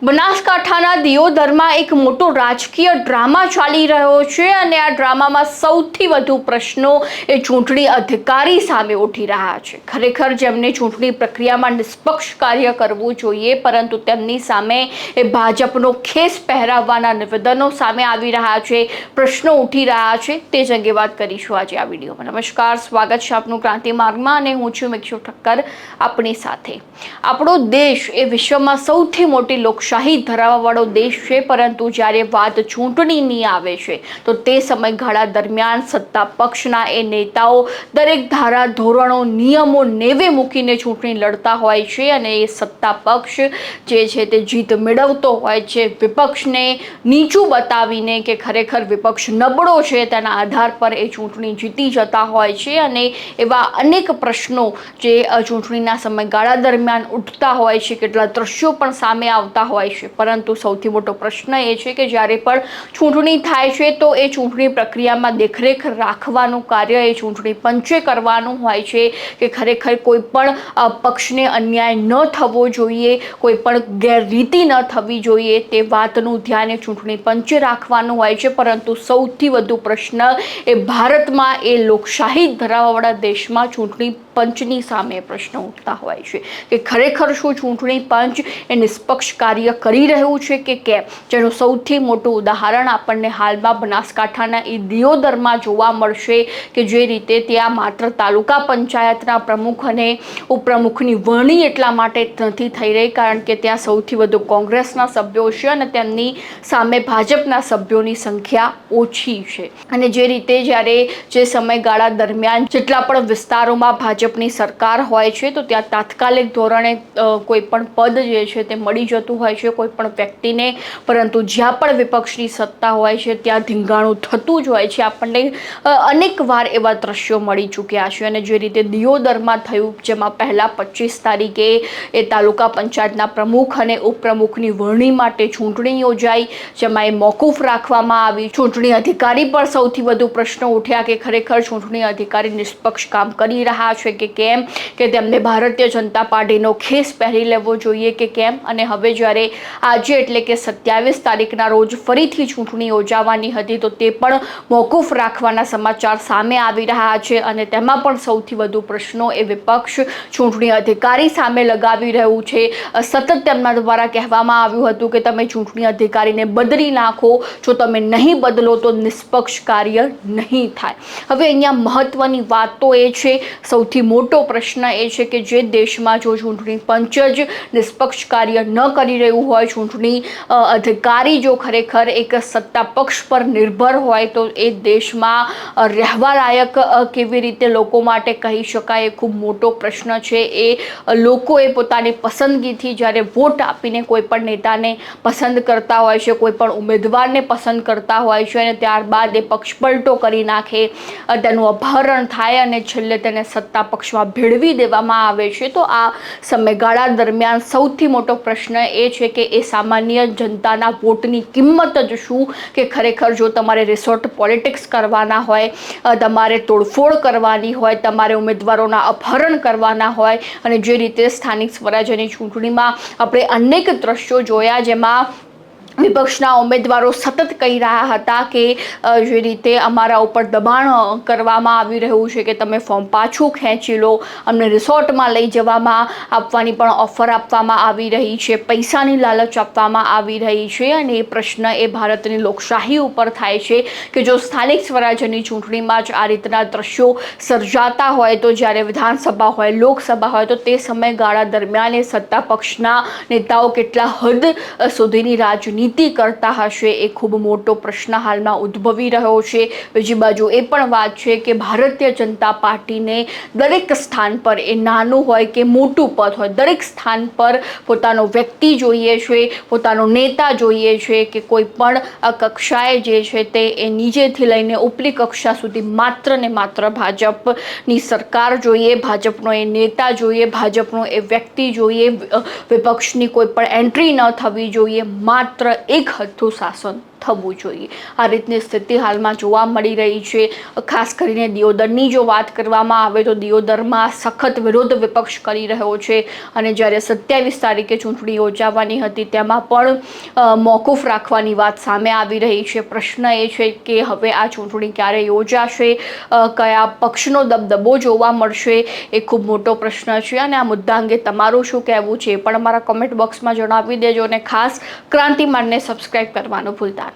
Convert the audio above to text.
બનાસકાંઠાના દિયોદરમાં એક મોટો રાજકીય ડ્રામા ચાલી રહ્યો છે અને આ ડ્રામામાં સૌથી વધુ પ્રશ્નો એ ચૂંટણી અધિકારી સામે ઉઠી રહ્યા છે। ખરેખર જેમને ચૂંટણી પ્રક્રિયામાં નિષ્પક્ષ કાર્ય કરવું જોઈએ, પરંતુ તેમની સામે એ ભાજપનો ખેસ પહેરાવવાના નિવેદનો સામે આવી રહ્યા છે, પ્રશ્નો ઉઠી રહ્યા છે। તે જ અંગે વાત કરીશું આજે આ વિડીયોમાં। નમસ્કાર, સ્વાગત છે આપનું ક્રાંતિ માર્ગમાં અને હું છું મિક્ષુ ઠક્કર આપણી સાથે। આપણો દેશ એ વિશ્વમાં સૌથી મોટી લોકશાહી ધરાવવાવાળો દેશ છે, પરંતુ જ્યારે વાત ચૂંટણીની આવે છે તો તે સમયગાળા દરમિયાન સત્તા પક્ષના એ નેતાઓ દરેક ધારા ધોરણો નિયમો નેવે મૂકીને ચૂંટણી લડતા હોય છે અને એ સત્તા પક્ષ જે છે તે જીત મેળવતો હોય છે। વિપક્ષને નીચું બતાવીને કે ખરેખર વિપક્ષ નબળો છે તેના આધાર પર એ ચૂંટણી જીતી જતા હોય છે અને એવા અનેક પ્રશ્નો જે ચૂંટણીના સમયગાળા દરમિયાન ઉઠતા હોય છે, કેટલા દ્રશ્યો પણ સામે આવતા હોય છે। પરંતુ સૌથી મોટો પ્રશ્ન એ છે કે જ્યારે પણ ચૂંટણી થાય છે તો એ ચૂંટણી પ્રક્રિયામાં દેખરેખ રાખવાનું કાર્ય એ ચૂંટણી પંચે કરવાનું હોય છે કે ખરેખર કોઈ પણ પક્ષને અન્યાય ન થવો જોઈએ, કોઈ પણ ગેરરીતિ ન થવી જોઈએ, તે વાતનું ધ્યાન એ ચૂંટણી પંચે રાખવાનું હોય છે। પરંતુ સૌથી વધુ પ્રશ્ન એ ભારતમાં એ લોકશાહી ધરાવવાળા દેશમાં ચૂંટણી પંચની સામે પ્રશ્ન ઉઠતા હોય છે કે ખરેખર શું ચૂંટણી પંચ એ નિષ્પક્ષ કાર્ય કરી રહ્યું છે કે કેમ, જેનું સૌથી મોટું ઉદાહરણ આપણને હાલમાં બનાસકાંઠાના એ દિયોદરમાં જોવા મળશે કે જે રીતે ત્યાં માત્ર તાલુકા પંચાયતના પ્રમુખ અને ઉપપ્રમુખની વરણી એટલા માટે નથી થઈ રહી કારણ કે ત્યાં સૌથી વધુ કોંગ્રેસના સભ્યો છે અને તેમની સામે ભાજપના સભ્યોની સંખ્યા ઓછી છે। અને જે રીતે જ્યારે જે સમયગાળા દરમિયાન જેટલા પણ વિસ્તારોમાં ભાજપની સરકાર હોય છે તો ત્યાં તાત્કાલિક ધોરણે કોઈ પણ પદ જે છે તે મળી જતું હોય છે કોઈ પણ વ્યક્તિને, પરંતુ જ્યાં પણ વિપક્ષની સત્તા હોય છે ત્યાં ધીંગાણું થતું જ હોય છે। આપણને અનેક વાર એવા દ્રશ્યો મળી ચૂક્યા છે અને જે રીતે દિયોદરમાં થયું, જેમાં પહેલા 25 તારીખે એ તાલુકા પંચાયતના પ્રમુખ અને ઉપપ્રમુખની વરણી માટે ચૂંટણી યોજાઈ, જેમાં એ મોકૂફ રાખવામાં આવી। ચૂંટણી અધિકારી પર સૌથી વધુ પ્રશ્નો ઉઠ્યા કે ખરેખર ચૂંટણી અધિકારી નિષ્પક્ષ કામ કરી રહ્યા છે કે કેમ, કે તેમને ભારતીય જનતા પાર્ટીનો ખેસ પહેરી લેવો જોઈએ કે કેમ। અને હવે જ્યારે આજે એટલે કે 27 તારીખના રોજ ફરીથી ચૂંટણી યોજાવાની હતી તો તે પણ મોકૂફ રાખવાના સમાચાર સામે આવી રહ્યા છે અને તેમાં પણ સૌથી વધુ પ્રશ્નો એ વિપક્ષ ચૂંટણી અધિકારી સામે લગાવી રહ્યું છે। સતત તેમના દ્વારા કહેવામાં આવ્યું હતું કે તમે ચૂંટણી અધિકારીને બદલી નાખો, જો તમે નહીં બદલો તો નિષ્પક્ષ કાર્ય નહીં થાય। હવે અહીંયા મહત્વની વાત તો એ છે, સૌથી મોટો પ્રશ્ન એ છે કે જે દેશમાં જો ચૂંટણી પંચ જ નિષ્પક્ષ કાર્ય ન કરી રહ્યું હોય, ચૂંટણી અધિકારી જો ખરેખર એક સત્તા પક્ષ પર નિર્ભર હોય તો એ દેશમાં રહેવા લાયક કેવી રીતે લોકો માટે કહી શકાય, એ ખૂબ મોટો પ્રશ્ન છે। એ લોકોએ પોતાની પસંદગીથી જ્યારે વોટ આપીને કોઈ પણ નેતાને પસંદ કરતા હોય છે, કોઈ પણ ઉમેદવારને પસંદ કરતા હોય છે અને ત્યારબાદ એ પક્ષ પલટો કરી નાખે, તેનું અપહરણ થાય અને છેલ્લે તેને સત્તા પક્ષમાં ભેળવી દેવામાં આવે છે, તો આ સમયગાળા દરમિયાન સૌથી મોટો પ્રશ્ન એ છે કે એ સામાન્ય જનતાના વોટની કિંમત જ શું, કે ખરેખર જો તમારે રિસોર્ટ પોલિટિક્સ કરવાના હોય, તમારે તોડફોડ કરવાની હોય, તમારે ઉમેદવારોના અપહરણ કરવાના હોય અને જે રીતે સ્થાનિક સ્વરાજ્યની ચૂંટણીમાં આપણે અનેક દ્રશ્યો જોયા જેમાં વિપક્ષના ઉમેદવારો સતત કહી રહ્યા હતા કે જે રીતે અમારા ઉપર દબાણ કરવામાં આવી રહ્યું છે કે તમે ફોર્મ પાછું ખેંચી લો, અમને રિસોર્ટમાં લઈ જવામાં આપવાની પણ ઓફર આપવામાં આવી રહી છે, પૈસાની લાલચ આપવામાં આવી રહી છે। અને એ પ્રશ્ન એ ભારતની લોકશાહી ઉપર થાય છે કે જો સ્થાનિક સ્વરાજ્યની ચૂંટણીમાં જ આ રીતના દ્રશ્યો સર્જાતા હોય તો જ્યારે વિધાનસભા હોય, લોકસભા હોય તો તે સમયગાળા દરમિયાન એ સત્તા પક્ષના નેતાઓ કેટલા હદ સુધીની રાજનીતિ કરતા હશે, એ ખૂબ મોટો પ્રશ્ન હાલમાં ઉદ્ભવી રહ્યો છે। બીજી બાજુ એ પણ વાત છે કે ભારતીય જનતા પાર્ટીને દરેક સ્થાન પર, એ નાનું હોય કે મોટું પદ હોય, દરેક સ્થાન પર પોતાનો વ્યક્તિ જોઈએ છે, પોતાનો નેતા જોઈએ છે કે કોઈ પણ કક્ષાએ જે છે તે એ નીચેથી લઈને ઉપલી કક્ષા સુધી માત્ર ને માત્ર ભાજપની સરકાર જોઈએ, ભાજપનો એ નેતા જોઈએ, ભાજપનો એ વ્યક્તિ જોઈએ, વિપક્ષની કોઈ પણ એન્ટ્રી ન થવી જોઈએ, માત્ર એક હથ્થું શાસન થવું જોઈએ. આ રીતની સ્થિતિ હાલમાં જોવા મળી રહી છે. ખાસ કરીને દિયોદરની જો વાત કરવામાં આવે તો દિયોદરમાં સખત વિરોધ વિપક્ષ કરી રહ્યો છે અને જ્યારે 27 તારીખે ચૂંટણી યોજાવાની હતી તેમાં પણ મોકૂફ રાખવાની વાત સામે આવી રહી છે. પ્રશ્ન એ છે કે હવે આ ચૂંટણી ક્યારે યોજાશે, કયા પક્ષનો દબદબો જોવા મળશે, એ ખૂબ મોટો પ્રશ્ન છે. અને આ મુદ્દા અંગે તમારું શું કહેવું છે એ પણ અમારા કોમેન્ટ બોક્સમાં જણાવી દેજો અને ખાસ ક્રાંતિમાનને સબસ્ક્રાઈબ કરવાનું ભૂલતા નહીં.